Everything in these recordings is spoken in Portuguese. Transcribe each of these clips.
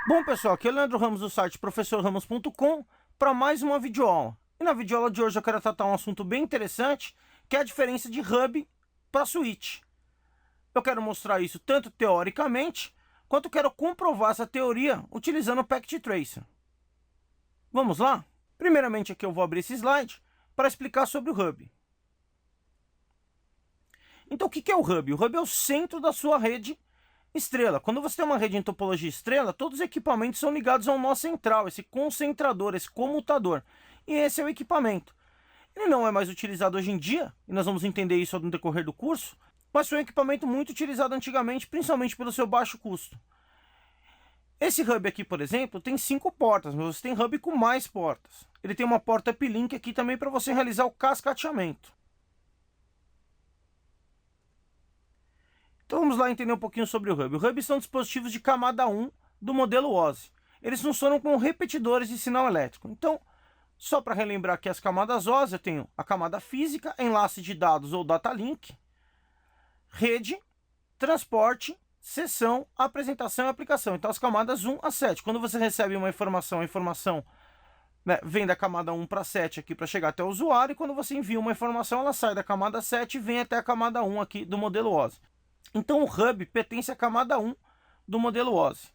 Bom pessoal, aqui é o Leandro Ramos do site professorramos.com para mais uma videoaula. E na videoaula de hoje eu quero tratar um assunto bem interessante, que é a diferença de hub para switch. Eu quero mostrar isso tanto teoricamente, quanto quero comprovar essa teoria utilizando o Packet Tracer. Vamos lá? Primeiramente aqui eu vou abrir esse slide para explicar sobre o hub. Então o que é o hub? O hub é o centro da sua rede estrela. Quando você tem uma rede em topologia estrela, todos os equipamentos são ligados ao nó central, esse concentrador, esse comutador. E esse é o equipamento. Ele não é mais utilizado hoje em dia, e nós vamos entender isso no decorrer do curso, mas foi um equipamento muito utilizado antigamente, principalmente pelo seu baixo custo. Esse hub aqui, por exemplo, tem 5 portas, mas você tem hub com mais portas. Ele tem uma porta uplink aqui também para você realizar o cascateamento. Então vamos lá entender um pouquinho sobre o hub. O hub são dispositivos de camada 1 do modelo OSI. Eles funcionam como repetidores de sinal elétrico. Então, só para relembrar aqui as camadas OSI, eu tenho a camada física, enlace de dados ou data link, rede, transporte, sessão, apresentação e aplicação. Então as camadas 1 a 7. Quando você recebe uma informação, a informação vem da camada 1 para 7 aqui para chegar até o usuário, e quando você envia uma informação, ela sai da camada 7 e vem até a camada 1 aqui do modelo OSI. Então o hub pertence à camada 1 do modelo OSI.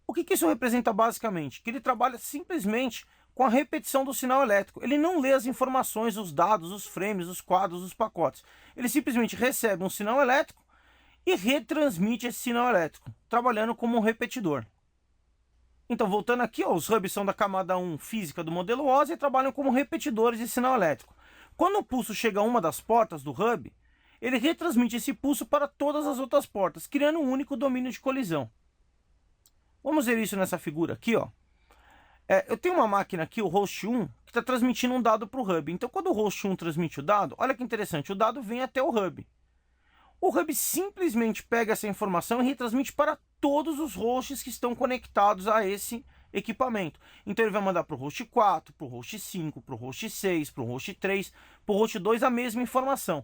O que isso representa basicamente? Que ele trabalha simplesmente com a repetição do sinal elétrico. Ele não lê as informações, os dados, os frames, os quadros, os pacotes. Ele simplesmente recebe um sinal elétrico e retransmite esse sinal elétrico, trabalhando como um repetidor. Então, voltando aqui, os hubs são da camada 1 física do modelo OSI e trabalham como repetidores de sinal elétrico. Quando o pulso chega a uma das portas do hub, ele retransmite esse pulso para todas as outras portas, criando um único domínio de colisão. Vamos ver isso nessa figura aqui, ó. Eu tenho uma máquina aqui, o host 1, que está transmitindo um dado para o hub. Então, quando o host 1 transmite o dado, olha que interessante, o dado vem até o hub. O hub simplesmente pega essa informação e retransmite para todos os hosts que estão conectados a esse equipamento. Então ele vai mandar para o host 4, para o host 5, para o host 6, para o host 3, para o host 2 a mesma informação.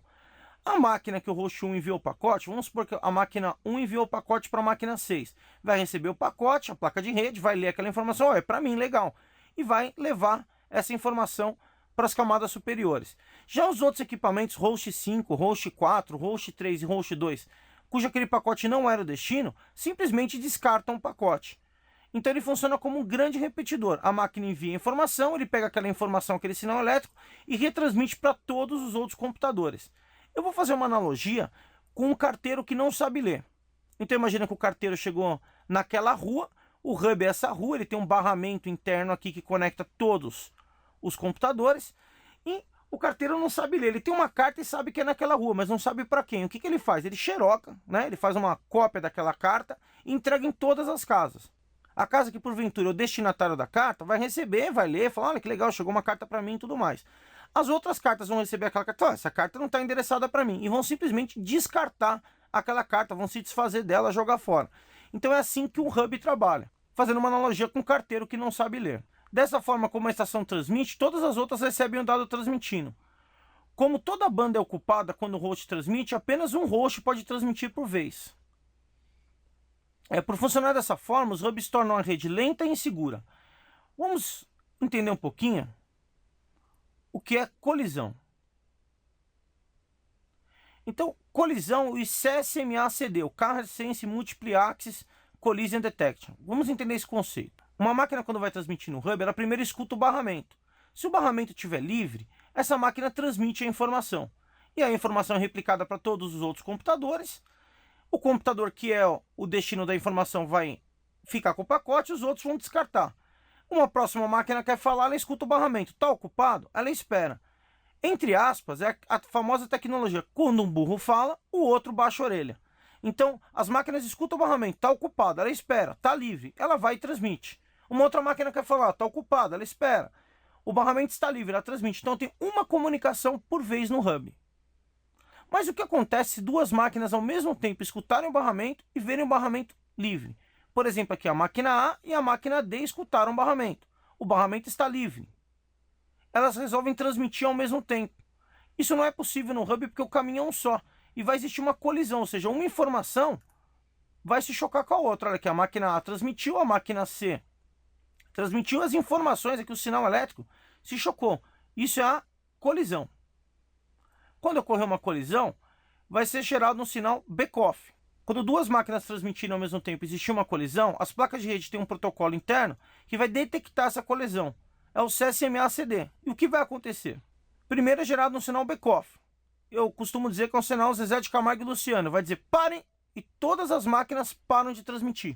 A máquina que o host 1 enviou o pacote, vamos supor que a máquina 1 enviou o pacote para a máquina 6. Vai receber o pacote, a placa de rede, vai ler aquela informação, é para mim, legal. E vai levar essa informação para as camadas superiores. Já os outros equipamentos, host 5, host 4, host 3 e host 2, cujo aquele pacote não era o destino, simplesmente descartam o pacote. Então ele funciona como um grande repetidor. A máquina envia informação, ele pega aquela informação, aquele sinal elétrico e retransmite para todos os outros computadores. Eu vou fazer uma analogia com um carteiro que não sabe ler. Então imagina que o carteiro chegou naquela rua, o hub é essa rua, ele tem um barramento interno aqui que conecta todos os computadores, e o carteiro não sabe ler. Ele tem uma carta e sabe que é naquela rua, mas não sabe para quem. O que ele faz? Ele xeroca, né? Ele faz uma cópia daquela carta e entrega em todas as casas. A casa que porventura é o destinatário da carta vai receber, vai ler, falar, olha que legal, chegou uma carta para mim e tudo mais. As outras cartas vão receber aquela carta, essa carta não está endereçada para mim, e vão simplesmente descartar aquela carta, vão se desfazer dela, jogar fora. Então é assim que o hub trabalha, fazendo uma analogia com um carteiro que não sabe ler. Dessa forma como a estação transmite, todas as outras recebem o dado transmitindo. Como toda banda é ocupada quando o host transmite, apenas um host pode transmitir por vez. Por funcionar dessa forma, os hubs tornam a rede lenta e insegura. Vamos entender um pouquinho o que é colisão. Então, colisão, o CSMA-CD, o Carrier Sense Multiple Access Collision Detection. Vamos entender esse conceito. Uma máquina, quando vai transmitir no hub, ela primeiro escuta o barramento. Se o barramento estiver livre, essa máquina transmite a informação. E a informação é replicada para todos os outros computadores. O computador que é o destino da informação vai ficar com o pacote, os outros vão descartar. Uma próxima máquina quer falar, ela escuta o barramento. Está ocupado? Ela espera. Entre aspas, é a famosa tecnologia. Quando um burro fala, o outro baixa a orelha. Então, as máquinas escutam o barramento. Está ocupado? Ela espera. Está livre? Ela vai e transmite. Uma outra máquina quer falar. Está ocupado? Ela espera. O barramento está livre. Ela transmite. Então, tem uma comunicação por vez no hub. Mas o que acontece se duas máquinas ao mesmo tempo escutarem o barramento e verem o barramento livre? Por exemplo, aqui a máquina A e a máquina D escutaram o barramento. O barramento está livre. Elas resolvem transmitir ao mesmo tempo. Isso não é possível no hub porque o caminho é um só. E vai existir uma colisão, ou seja, uma informação vai se chocar com a outra. Olha aqui, a máquina A transmitiu, a máquina C transmitiu as informações aqui, o sinal elétrico se chocou. Isso é a colisão. Quando ocorrer uma colisão, vai ser gerado um sinal back-off. Quando duas máquinas transmitirem ao mesmo tempo e existir uma colisão, as placas de rede têm um protocolo interno que vai detectar essa colisão. É o CSMA-CD. E o que vai acontecer? Primeiro é gerado um sinal back-off. Eu costumo dizer que é um sinal Zezé de Camargo e Luciano. Vai dizer parem e todas as máquinas param de transmitir.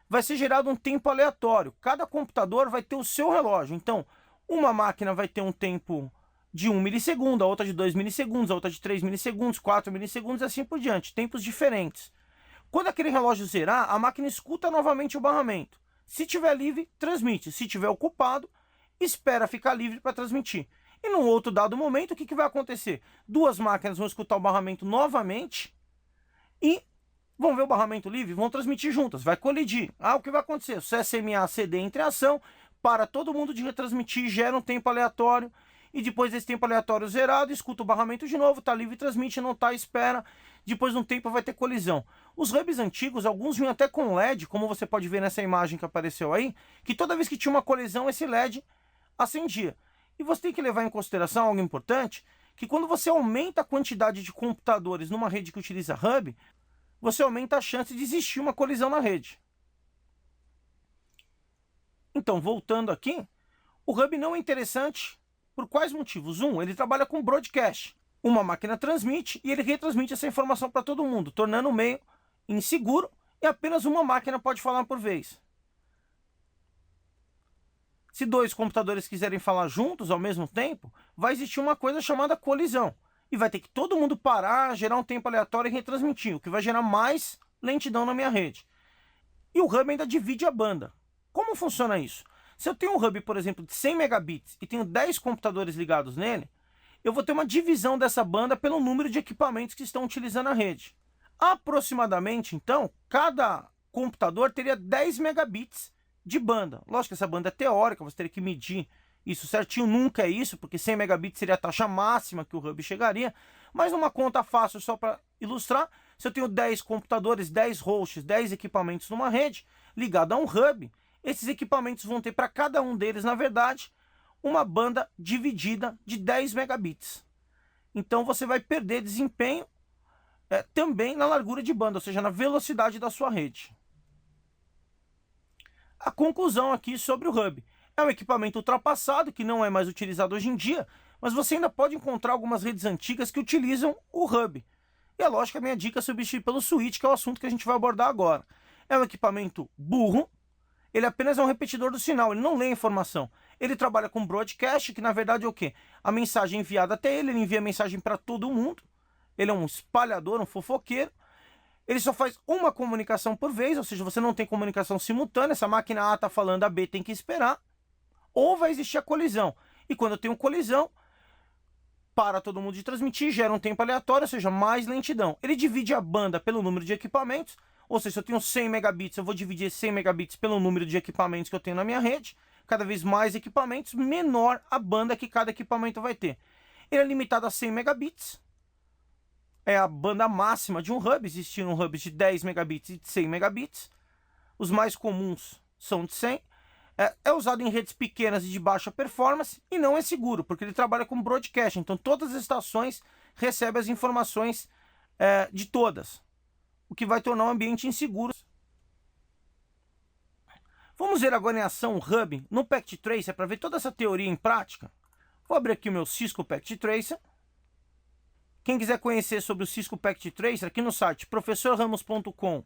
Vai ser gerado um tempo aleatório. Cada computador vai ter o seu relógio. Então, uma máquina vai ter um tempo de 1 milissegundo, a outra de 2 milissegundos, a outra de 3 milissegundos, 4 milissegundos e assim por diante. Tempos diferentes. Quando aquele relógio zerar, a máquina escuta novamente o barramento. Se tiver livre, transmite. Se tiver ocupado, espera ficar livre para transmitir. E num outro dado momento, o que vai acontecer? Duas máquinas vão escutar o barramento novamente e vão ver o barramento livre, vão transmitir juntas, vai colidir. O que vai acontecer? O CSMA-CD entra em ação, para todo mundo de retransmitir, gera um tempo aleatório, e depois desse tempo aleatório zerado, escuta o barramento de novo, está livre, transmite, não está, espera. Depois de um tempo vai ter colisão. Os hubs antigos, alguns vinham até com LED, como você pode ver nessa imagem que apareceu aí, que toda vez que tinha uma colisão, esse LED acendia. E você tem que levar em consideração algo importante, que quando você aumenta a quantidade de computadores numa rede que utiliza hub, você aumenta a chance de existir uma colisão na rede. Então, voltando aqui, o hub não é interessante por quais motivos? Ele trabalha com broadcast. Uma máquina transmite e ele retransmite essa informação para todo mundo, tornando o meio inseguro e apenas uma máquina pode falar por vez. Se dois computadores quiserem falar juntos ao mesmo tempo, vai existir uma coisa chamada colisão. E vai ter que todo mundo parar, gerar um tempo aleatório e retransmitir, o que vai gerar mais lentidão na minha rede. E o hub ainda divide a banda. Como funciona isso? Se eu tenho um hub, por exemplo, de 100 megabits e tenho 10 computadores ligados nele, eu vou ter uma divisão dessa banda pelo número de equipamentos que estão utilizando a rede. Aproximadamente, então, cada computador teria 10 megabits de banda. Lógico que essa banda é teórica, você teria que medir isso certinho, nunca é isso, porque 100 megabits seria a taxa máxima que o hub chegaria, mas numa conta fácil, só para ilustrar, se eu tenho 10 computadores, 10 hosts, 10 equipamentos numa rede, ligado a um hub, esses equipamentos vão ter para cada um deles, na verdade, uma banda dividida de 10 megabits. Então você vai perder desempenho também na largura de banda, ou seja, na velocidade da sua rede. A conclusão aqui sobre o hub. É um equipamento ultrapassado, que não é mais utilizado hoje em dia, mas você ainda pode encontrar algumas redes antigas que utilizam o hub. E é lógico que a minha dica é substituir pelo switch, que é o assunto que a gente vai abordar agora. É um equipamento burro, ele apenas é um repetidor do sinal, ele não lê a informação. Ele trabalha com broadcast, que na verdade é o quê? A mensagem é enviada até ele envia a mensagem para todo mundo. Ele é um espalhador, um fofoqueiro. Ele só faz uma comunicação por vez, ou seja, você não tem comunicação simultânea. Se a máquina A está falando, a B tem que esperar. Ou vai existir a colisão. E quando eu tenho colisão, para todo mundo de transmitir, gera um tempo aleatório, ou seja, mais lentidão. Ele divide a banda pelo número de equipamentos, ou seja, se eu tenho 100 megabits, eu vou dividir 100 megabits pelo número de equipamentos que eu tenho na minha rede. Cada vez mais equipamentos, menor a banda que cada equipamento vai ter. Ele é limitado a 100 megabits. É a banda máxima de um hub. Existiram hubs de 10 megabits e de 100 megabits. Os mais comuns são de 100. É usado em redes pequenas e de baixa performance e não é seguro, porque ele trabalha com broadcast. Então todas as estações recebem as informações de todas, o que vai tornar o ambiente inseguro. Vamos ver agora em ação o hub no Packet Tracer para ver toda essa teoria em prática. Vou abrir aqui o meu Cisco Packet Tracer. Quem quiser conhecer sobre o Cisco Packet Tracer, aqui no site professorramos.com,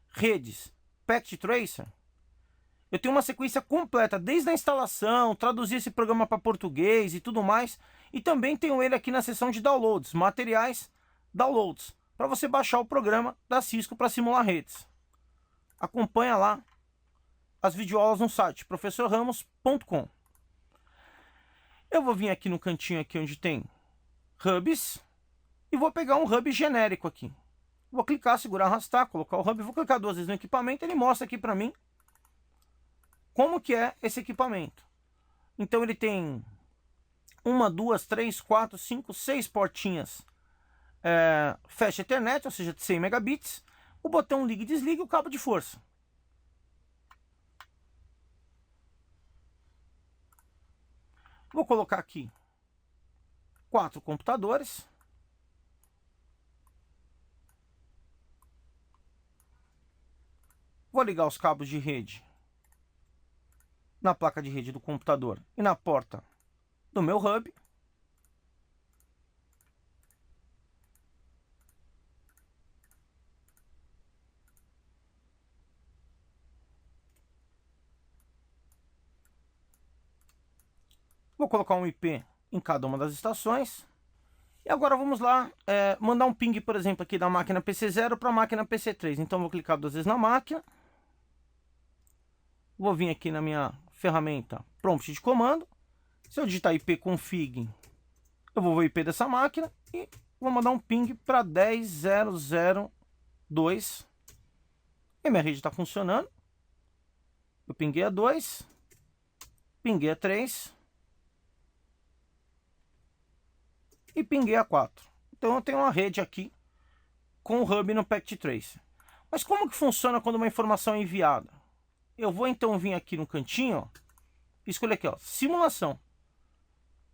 redes, Packet Tracer, eu tenho uma sequência completa, desde a instalação, traduzir esse programa para português e tudo mais. E também tenho ele aqui na seção de downloads, materiais, downloads, para você baixar o programa da Cisco para simular redes. Acompanha lá as videoaulas no site professorramos.com. Eu vou vir aqui no cantinho aqui onde tem hubs e vou pegar um hub genérico aqui. Vou clicar, segurar, arrastar, colocar o hub, vou clicar 2 vezes no equipamento, ele mostra aqui para mim como que é esse equipamento. Então ele tem 1, 2, 3, 4, 5, 6 portinhas Fast Ethernet, ou seja, de 100 megabits. o botão liga e desliga e o cabo de força. Vou colocar aqui 4 computadores. Vou ligar os cabos de rede na placa de rede do computador e na porta do meu hub. Vou colocar um IP em cada uma das estações. E agora vamos lá mandar um ping, por exemplo, aqui da máquina PC0 para a máquina PC3. Então vou clicar 2 vezes na máquina. Vou vir aqui na minha ferramenta prompt de comando. Se eu digitar ipconfig, eu vou ver o IP dessa máquina e vou mandar um ping para 10.0.0.2. E minha rede está funcionando. Eu pinguei a 2, pinguei a 3 e pinguei a 4. Então eu tenho uma rede aqui com o hub no Packet Tracer. Mas como que funciona quando uma informação é enviada? Eu vou então vir aqui no cantinho, ó, escolher aqui, ó, simulação.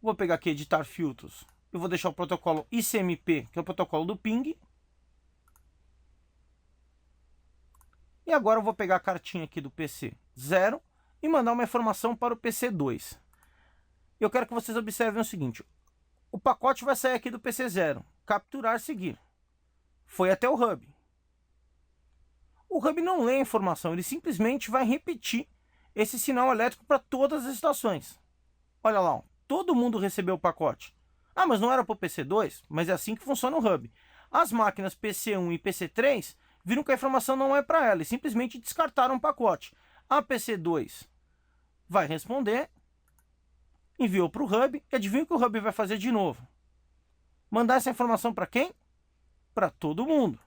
Vou pegar aqui editar filtros. Eu vou deixar o protocolo ICMP, que é o protocolo do ping. E agora eu vou pegar a cartinha aqui do PC 0 e mandar uma informação para o PC 2. Eu quero que vocês observem o seguinte. O pacote vai sair aqui do PC 0. Capturar, seguir. Foi até o hub. O hub não lê a informação, ele simplesmente vai repetir esse sinal elétrico para todas as estações. Olha lá, ó, todo mundo recebeu o pacote. Ah, mas não era para o PC2? Mas é assim que funciona o hub. As máquinas PC1 e PC3 viram que a informação não é para ela e simplesmente descartaram o pacote. A PC2 vai responder, enviou para o hub, e adivinha o que o hub vai fazer de novo? Mandar essa informação para quem? Para todo mundo.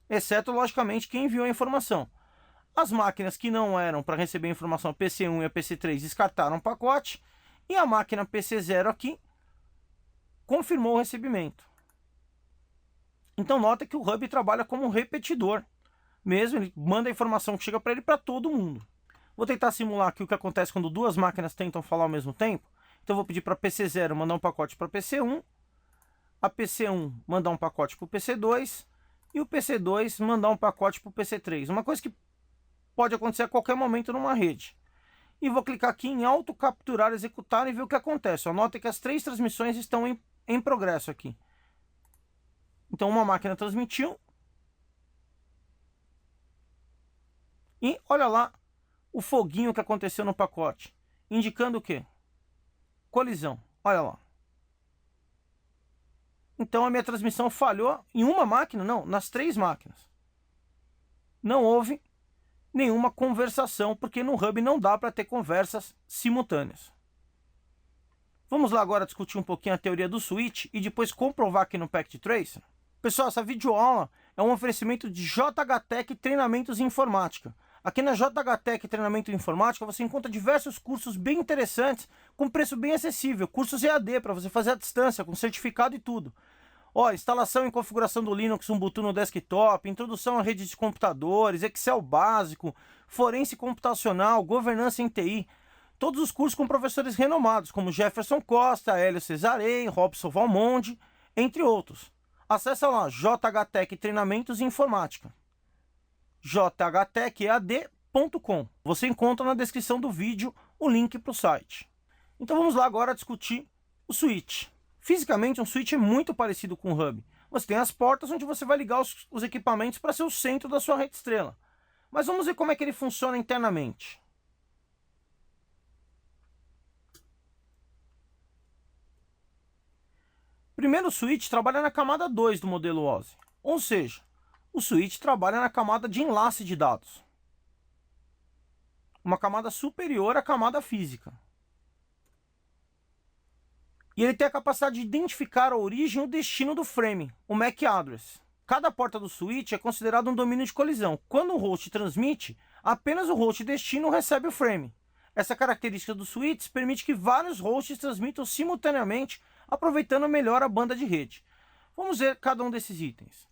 Exceto, logicamente, quem enviou a informação. As máquinas que não eram para receber a informação PC1 e a PC3 descartaram o pacote, e a máquina PC0 aqui confirmou o recebimento. Então nota que o hub trabalha como um repetidor. Mesmo, ele manda a informação que chega para ele para todo mundo. Vou tentar simular aqui o que acontece quando duas máquinas tentam falar ao mesmo tempo. Então vou pedir para a PC0 mandar um pacote para a PC1, a PC1 mandar um pacote para o PC2 e o PC2 mandar um pacote para o PC3. Uma coisa que pode acontecer a qualquer momento numa rede. E vou clicar aqui em auto capturar, executar e ver o que acontece. Nota que as 3 transmissões estão em progresso aqui. Então uma máquina transmitiu. E olha lá o foguinho que aconteceu no pacote. Indicando o quê? Colisão. Olha lá. Então a minha transmissão falhou em uma máquina? Não, nas 3 máquinas. Não houve nenhuma conversação, porque no hub não dá para ter conversas simultâneas. Vamos lá agora discutir um pouquinho a teoria do switch e depois comprovar aqui no Packet Tracer. Pessoal, essa videoaula é um oferecimento de JHTech Treinamentos em Informática. Aqui na JHTech Treinamento em Informática você encontra diversos cursos bem interessantes com preço bem acessível. Cursos EAD para você fazer à distância, com certificado e tudo. Ó, instalação e configuração do Linux Ubuntu no desktop, introdução à rede de computadores, Excel básico, forense computacional, governança em TI. Todos os cursos com professores renomados, como Jefferson Costa, Hélio Cesarei, Robson Valmonde, entre outros. Acesse lá, JHTech Treinamentos em Informática. jhtechead.com. Você encontra na descrição do vídeo o link para o site. Então vamos lá agora discutir o switch. Fisicamente, um switch é muito parecido com o hub. Você tem as portas onde você vai ligar os equipamentos para ser o centro da sua rede estrela. Mas vamos ver como é que ele funciona internamente. Primeiro, o switch trabalha na camada 2 do modelo OSI. Ou seja, o switch trabalha na camada de enlace de dados. Uma camada superior à camada física. E ele tem a capacidade de identificar a origem e o destino do frame, o MAC address. Cada porta do switch é considerado um domínio de colisão. Quando o host transmite, apenas o host destino recebe o frame. Essa característica do switch permite que vários hosts transmitam simultaneamente, aproveitando melhor a banda de rede. Vamos ver cada um desses itens.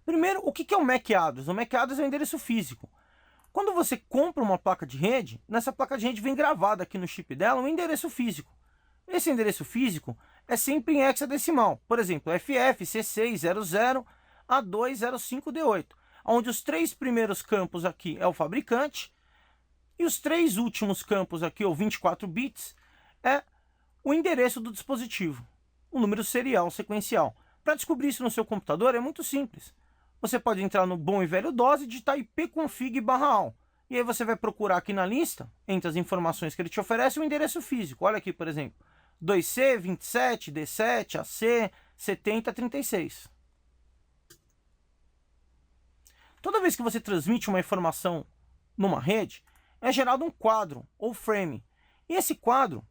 Primeiro, o que é o MAC address? O MAC address é o endereço físico. Quando você compra uma placa de rede, nessa placa de rede vem gravado aqui no chip dela um endereço físico. Esse endereço físico é sempre em hexadecimal. Por exemplo, FFC600A205D8, onde os 3 primeiros campos aqui é o fabricante e os 3 últimos campos aqui, ou 24 bits, é o endereço do dispositivo, o número serial sequencial. Para descobrir isso no seu computador é muito simples. Você pode entrar no bom e velho DOS e digitar ipconfig/all. E aí você vai procurar aqui na lista, entre as informações que ele te oferece, o endereço físico. Olha aqui, por exemplo, 2C27D7AC7036. Toda vez que você transmite uma informação numa rede, é gerado um quadro ou frame. E esse quadro,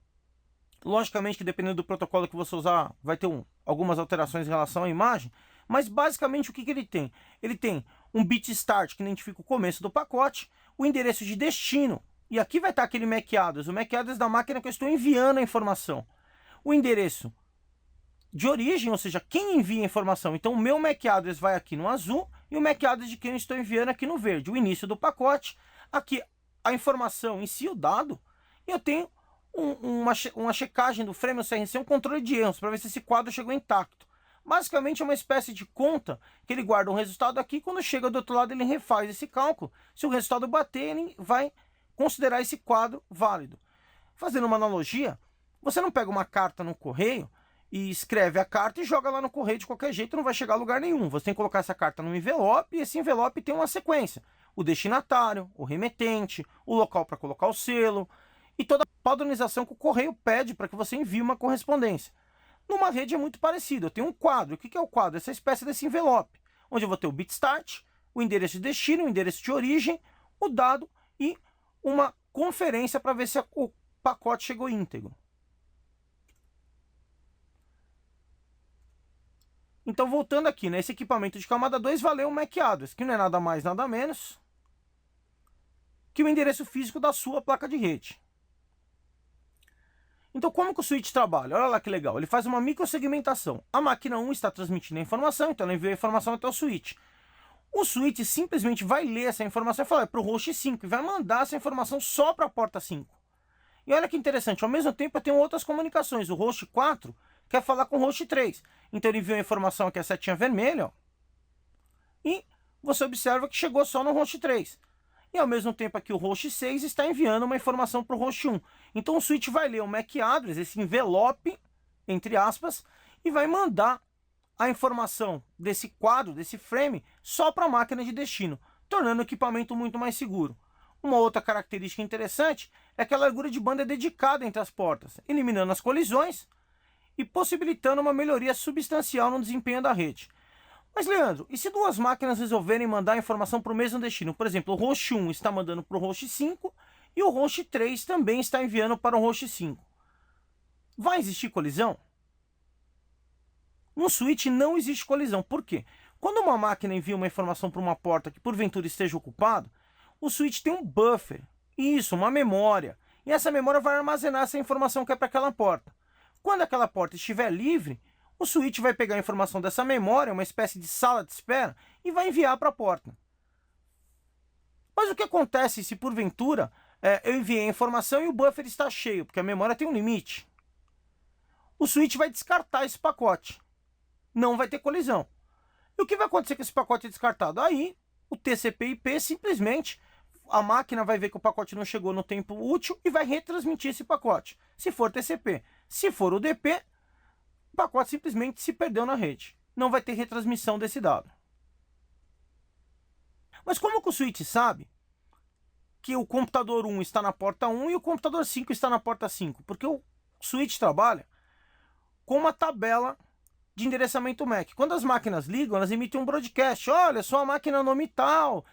logicamente que dependendo do protocolo que você usar, vai ter algumas alterações em relação à imagem, mas basicamente o que ele tem? Ele tem um bit start que identifica o começo do pacote, o endereço de destino, e aqui vai estar aquele MAC address, o MAC address da máquina que eu estou enviando a informação. O endereço de origem, ou seja, quem envia a informação. Então o meu MAC address vai aqui no azul e o MAC address de quem eu estou enviando aqui no verde. O início do pacote, aqui a informação em si, o dado, e eu tenho uma checagem do frame, o CRC, um controle de erros, para ver se esse quadro chegou intacto. Basicamente é uma espécie de conta que ele guarda um resultado aqui, quando chega do outro lado ele refaz esse cálculo. Se o resultado bater, ele vai considerar esse quadro válido. Fazendo uma analogia, você não pega uma carta no correio e escreve a carta e joga lá no correio de qualquer jeito, não vai chegar a lugar nenhum. Você tem que colocar essa carta num envelope e esse envelope tem uma sequência. O destinatário, o remetente, o local para colocar o selo e toda a padronização que o correio pede para que você envie uma correspondência. Numa rede é muito parecido. Eu tenho um quadro. O que é o quadro? Essa espécie desse envelope, onde eu vou ter o bit start, o endereço de destino, o endereço de origem, o dado e uma conferência para ver se o pacote chegou íntegro. Então, voltando aqui, esse equipamento de camada 2 valeu um MAC address, que não é nada mais, nada menos que o endereço físico da sua placa de rede. Então, como que o switch trabalha? Olha lá que legal. Ele faz uma microsegmentação. A máquina 1 está transmitindo a informação, então ela envia a informação até o switch. O switch simplesmente vai ler essa informação e falar para o host 5 e vai mandar essa informação só para a porta 5. E olha que interessante, ao mesmo tempo eu tenho outras comunicações. O host 4 quer falar com o host 3. Então ele envia a informação aqui, a setinha vermelha, ó, e você observa que chegou só no host 3. E ao mesmo tempo aqui o host 6 está enviando uma informação para o host 1. Então o switch vai ler o MAC address, esse envelope, entre aspas, e vai mandar a informação desse quadro, desse frame, só para a máquina de destino, tornando o equipamento muito mais seguro. Uma outra característica interessante é que a largura de banda é dedicada entre as portas, eliminando as colisões e possibilitando uma melhoria substancial no desempenho da rede. Mas, Leandro, e se duas máquinas resolverem mandar a informação para o mesmo destino? Por exemplo, o host 1 está mandando para o host 5 e o host 3 também está enviando para o host 5. Vai existir colisão? No switch não existe colisão. Por quê? Quando uma máquina envia uma informação para uma porta que porventura esteja ocupada, o switch tem um buffer, isso, uma memória, e essa memória vai armazenar essa informação que é para aquela porta. Quando aquela porta estiver livre, o switch vai pegar a informação dessa memória, uma espécie de sala de espera, e vai enviar para a porta. Mas o que acontece se porventura eu enviei a informação e o buffer está cheio, porque a memória tem um limite? O switch vai descartar esse pacote. Não vai ter colisão. E o que vai acontecer com esse pacote descartado? Aí o TCP/IP simplesmente, a máquina vai ver que o pacote não chegou no tempo útil e vai retransmitir esse pacote. Se for TCP. Se for UDP, o pacote simplesmente se perdeu na rede. Não vai ter retransmissão desse dado. Mas como que o switch sabe que o computador 1 está na porta 1 e o computador 5 está na porta 5? Porque o switch trabalha com uma tabela de endereçamento MAC. Quando as máquinas ligam, elas emitem um broadcast. Olha, sua máquina nome tal,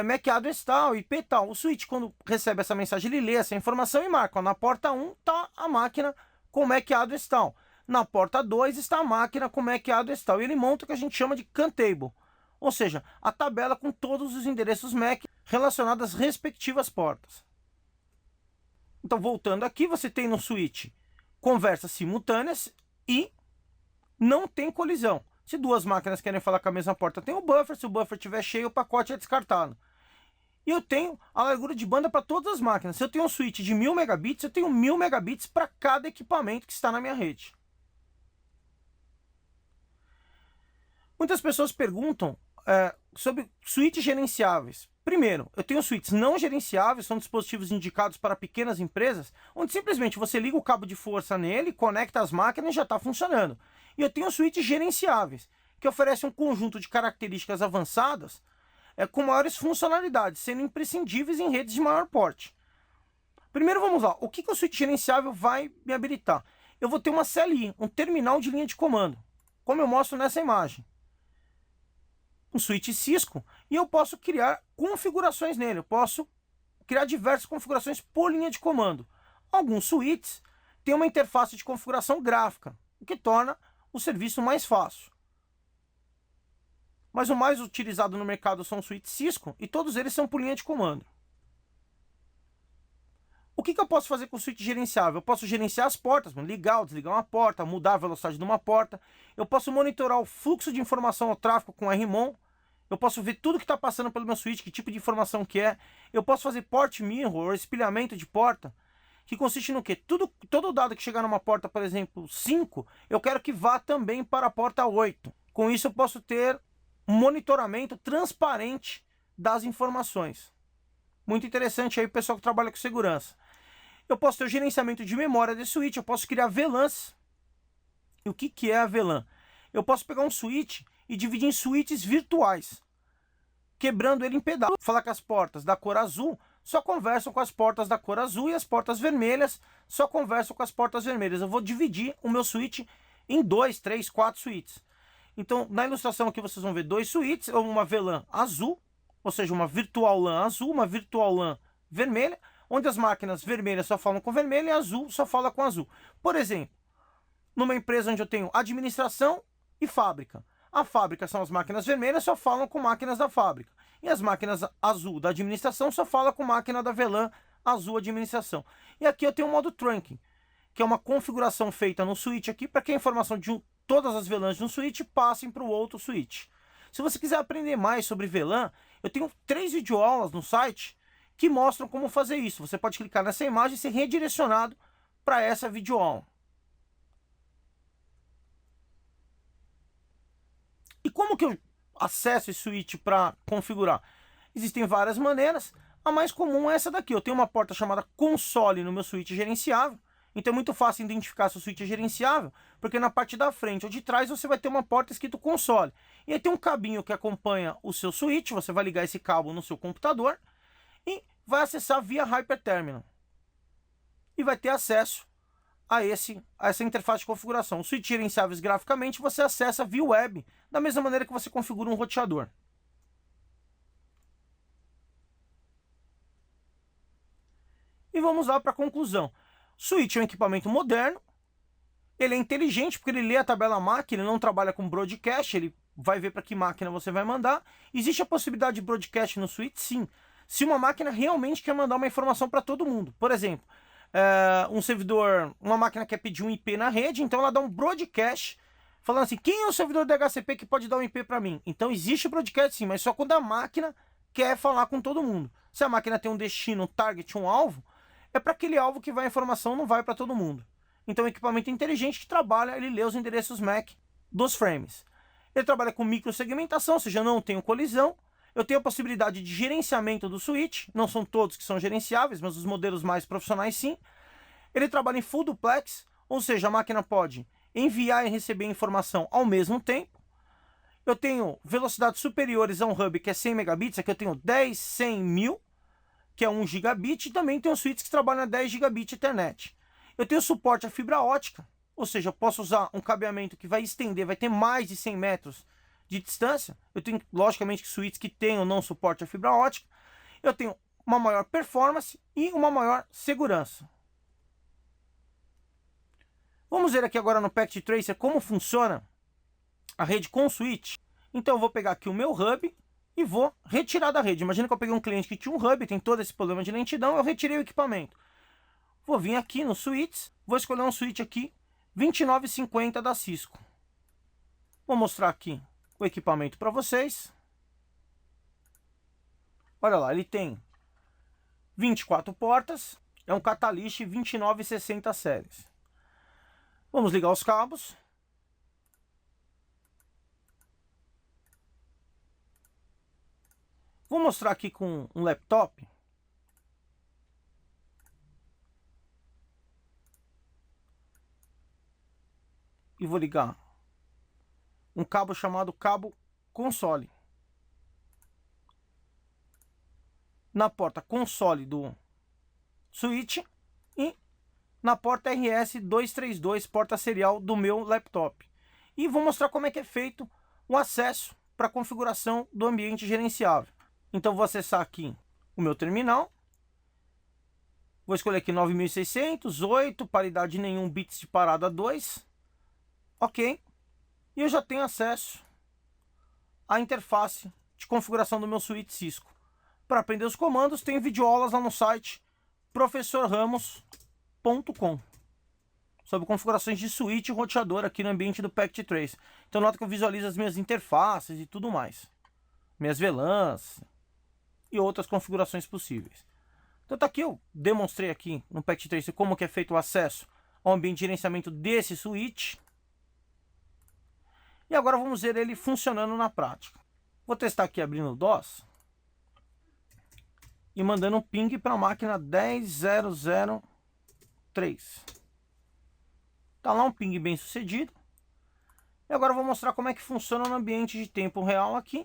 MAC address tal, IP tal. O switch, quando recebe essa mensagem, ele lê essa informação e marca. Ó, na porta 1 está a máquina com MAC address tal. Na porta 2 está a máquina com MAC address tal. E ele monta o que a gente chama de CAN table. Ou seja, a tabela com todos os endereços MAC relacionados às respectivas portas. Então, voltando aqui, você tem no switch conversas simultâneas e não tem colisão. Se duas máquinas querem falar com a mesma porta, tem o buffer. Se o buffer estiver cheio, o pacote é descartado. E eu tenho a largura de banda para todas as máquinas. Se eu tenho um switch de 1000 megabits, eu tenho 1000 megabits para cada equipamento que está na minha rede. Muitas pessoas perguntam sobre switches gerenciáveis. Primeiro, eu tenho switches não gerenciáveis, são dispositivos indicados para pequenas empresas, onde simplesmente você liga o cabo de força nele, conecta as máquinas e já está funcionando. E eu tenho switches gerenciáveis, que oferecem um conjunto de características avançadas com maiores funcionalidades, sendo imprescindíveis em redes de maior porte. Primeiro vamos lá, o que o switch gerenciável vai me habilitar? Eu vou ter uma CLI, um terminal de linha de comando, como eu mostro nessa imagem. Um switch Cisco, e eu posso criar configurações nele, eu posso criar diversas configurações por linha de comando. Alguns switches têm uma interface de configuração gráfica, o que torna o serviço mais fácil. Mas o mais utilizado no mercado são os switches Cisco, e todos eles são por linha de comando. O que eu posso fazer com o switch gerenciável? Eu posso gerenciar as portas, ligar ou desligar uma porta, mudar a velocidade de uma porta. Eu posso monitorar o fluxo de informação ao tráfego com RMON. Eu posso ver tudo que está passando pelo meu switch, que tipo de informação que é. Eu posso fazer port mirror, ou espelhamento de porta, que consiste no quê? Todo dado que chegar numa porta, por exemplo, 5, eu quero que vá também para a porta 8. Com isso eu posso ter um monitoramento transparente das informações. Muito interessante aí o pessoal que trabalha com segurança. Eu posso ter o gerenciamento de memória desse switch, eu posso criar VLANs. E o que é a VLAN? Eu posso pegar um switch e dividir em switches virtuais, quebrando ele em pedaços. Falar que as portas da cor azul só conversam com as portas da cor azul e as portas vermelhas só conversam com as portas vermelhas. Eu vou dividir o meu switch em 2, 3, 4 switches. Então, na ilustração aqui vocês vão ver 2 switches, ou uma VLAN azul, ou seja, uma virtual LAN azul, uma virtual LAN vermelha, onde as máquinas vermelhas só falam com vermelho e azul só fala com azul. Por exemplo, numa empresa onde eu tenho administração e fábrica. A fábrica são as máquinas vermelhas, só falam com máquinas da fábrica. E as máquinas azul da administração só falam com máquina da VLAN azul administração. E aqui eu tenho o modo trunking, que é uma configuração feita no switch aqui para que a informação de todas as VLANs de um switch passem para o outro switch. Se você quiser aprender mais sobre VLAN, eu tenho 3 videoaulas no site que mostram como fazer isso. Você pode clicar nessa imagem e ser redirecionado para essa videoaula. E como que eu acesso esse switch para configurar? Existem várias maneiras. A mais comum é essa daqui. Eu tenho uma porta chamada console no meu switch gerenciável. Então é muito fácil identificar se o switch é gerenciável, porque na parte da frente ou de trás você vai ter uma porta escrito console. E aí tem um cabinho que acompanha o seu switch, você vai ligar esse cabo no seu computador e vai acessar via Hyperterminal. E vai ter acesso a essa interface de configuração. Os switches gerenciáveis graficamente você acessa via web, da mesma maneira que você configura um roteador. E vamos lá para a conclusão. Switch é um equipamento moderno, ele é inteligente porque ele lê a tabela MAC, ele não trabalha com broadcast, ele vai ver para que máquina você vai mandar. Existe a possibilidade de broadcast no switch? Sim. Se uma máquina realmente quer mandar uma informação para todo mundo. Por exemplo, um servidor, uma máquina quer pedir um IP na rede, então ela dá um broadcast falando assim, quem é o servidor DHCP que pode dar um IP para mim? Então existe broadcast sim, mas só quando a máquina quer falar com todo mundo. Se a máquina tem um destino, um target, um alvo, é para aquele alvo que vai a informação, não vai para todo mundo. Então, o equipamento inteligente que trabalha, ele lê os endereços MAC dos frames. Ele trabalha com microsegmentação, ou seja, não tenho colisão. Eu tenho a possibilidade de gerenciamento do switch, não são todos que são gerenciáveis, mas os modelos mais profissionais sim. Ele trabalha em full duplex, ou seja, a máquina pode enviar e receber informação ao mesmo tempo. Eu tenho velocidades superiores a um hub que é 100 megabits, aqui eu tenho 10, 100, 1000, que é 1 gigabit, e também tenho switches que trabalham a 10 gigabit Ethernet. Eu tenho suporte a fibra ótica, ou seja, eu posso usar um cabeamento que vai estender, vai ter mais de 100 metros de distância. Eu tenho, logicamente, switches que têm ou não suporte a fibra ótica. Eu tenho uma maior performance e uma maior segurança. Vamos ver aqui agora no Packet Tracer como funciona a rede com switch. Então eu vou pegar aqui o meu hub e vou retirar da rede. Imagina que eu peguei um cliente que tinha um hub, tem todo esse problema de lentidão, eu retirei o equipamento. Vou vir aqui no switch, vou escolher um switch aqui, 2950 da Cisco. Vou mostrar aqui o equipamento para vocês. Olha lá, ele tem 24 portas, é um Catalyst 2960 séries. Vamos ligar os cabos. Vou mostrar aqui com um laptop. E vou ligar um cabo chamado cabo console. Na porta console do switch e na porta RS232, porta serial do meu laptop. E vou mostrar como é que é feito o acesso para a configuração do ambiente gerenciável. Então vou acessar aqui o meu terminal. Vou escolher aqui 9600, 8, paridade nenhum, bits de parada 2. Ok. E eu já tenho acesso à interface de configuração do meu switch Cisco. Para aprender os comandos, tem videoaulas lá no site professorramos.com sobre configurações de switch e roteador aqui no ambiente do Packet Trace. Então nota que eu visualizo as minhas interfaces e tudo mais. Minhas VLANs e outras configurações possíveis. Então tá aqui, eu demonstrei aqui no Packet Trace como que é feito o acesso ao ambiente de gerenciamento desse switch. E agora vamos ver ele funcionando na prática. Vou testar aqui abrindo o DOS e mandando um ping para a máquina 10003. Tá lá um ping bem sucedido. E agora eu vou mostrar como é que funciona no ambiente de tempo real aqui.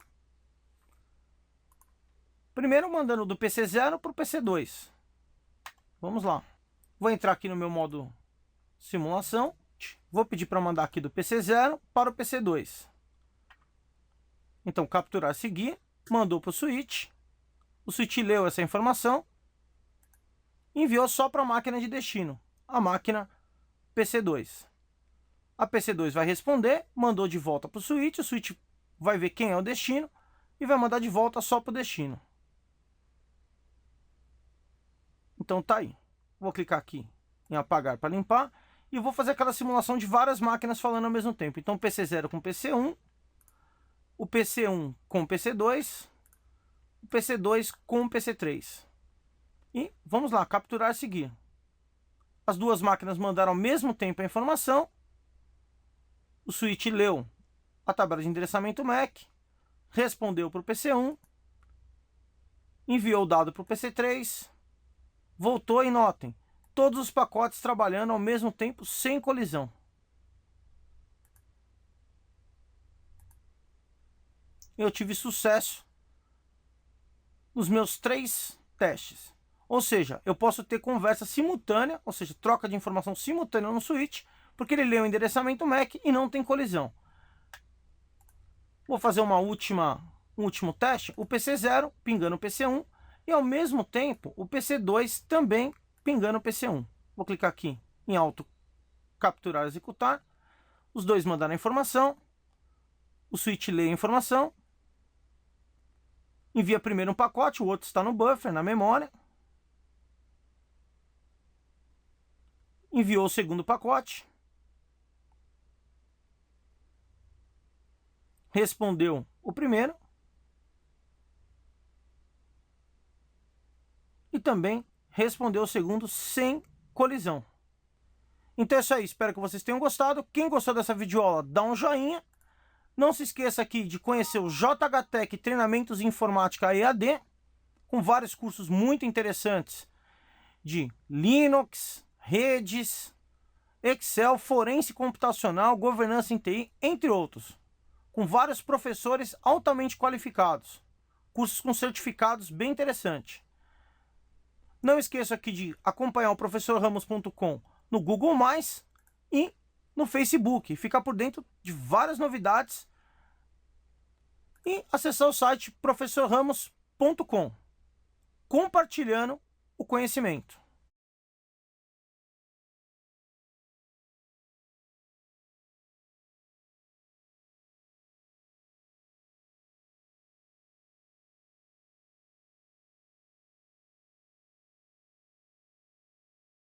Primeiro mandando do PC0 para o PC2. Vamos lá. Vou entrar aqui no meu modo simulação. Vou pedir para mandar aqui do PC0 para o PC2. Então capturar seguir. Mandou para o switch. O switch leu essa informação. Enviou só para a máquina de destino. A máquina PC2. A PC2 vai responder. Mandou de volta para o switch. O switch vai ver quem é o destino. E vai mandar de volta só para o destino. Então tá aí. Vou clicar aqui em apagar para limpar. E vou fazer aquela simulação de várias máquinas falando ao mesmo tempo. Então PC0 com PC1. O PC1 com PC2. O PC2 com o PC3. E vamos lá, capturar e seguir. As duas máquinas mandaram ao mesmo tempo a informação. O switch leu a tabela de endereçamento MAC. Respondeu para o PC1. Enviou o dado para o PC3. Voltou e notem, todos os pacotes trabalhando ao mesmo tempo sem colisão. Eu tive sucesso nos meus 3 testes. Ou seja, eu posso ter conversa simultânea, ou seja, troca de informação simultânea no switch, porque ele lê o endereçamento MAC e não tem colisão. Vou fazer um último teste, o PC0 pingando o PC1 e ao mesmo tempo o PC2 também pingando o PC1. Vou clicar aqui em auto capturar executar. Os dois mandaram a informação. O switch lê a informação. Envia primeiro um pacote, o outro está no buffer, na memória. Enviou o segundo pacote. Respondeu o primeiro. E também respondeu o segundo sem colisão. Então é isso aí, espero que vocês tenham gostado. Quem gostou dessa videoaula, dá um joinha. Não se esqueça aqui de conhecer o JHTech Treinamentos em Informática EAD, com vários cursos muito interessantes de Linux, redes, Excel, forense computacional, governança em TI, entre outros, com vários professores altamente qualificados, cursos com certificados bem interessantes. Não esqueça aqui de acompanhar o professorramos.com no Google+, e no Facebook. Ficar por dentro de várias novidades. E acessar o site professorramos.com. Compartilhando o conhecimento.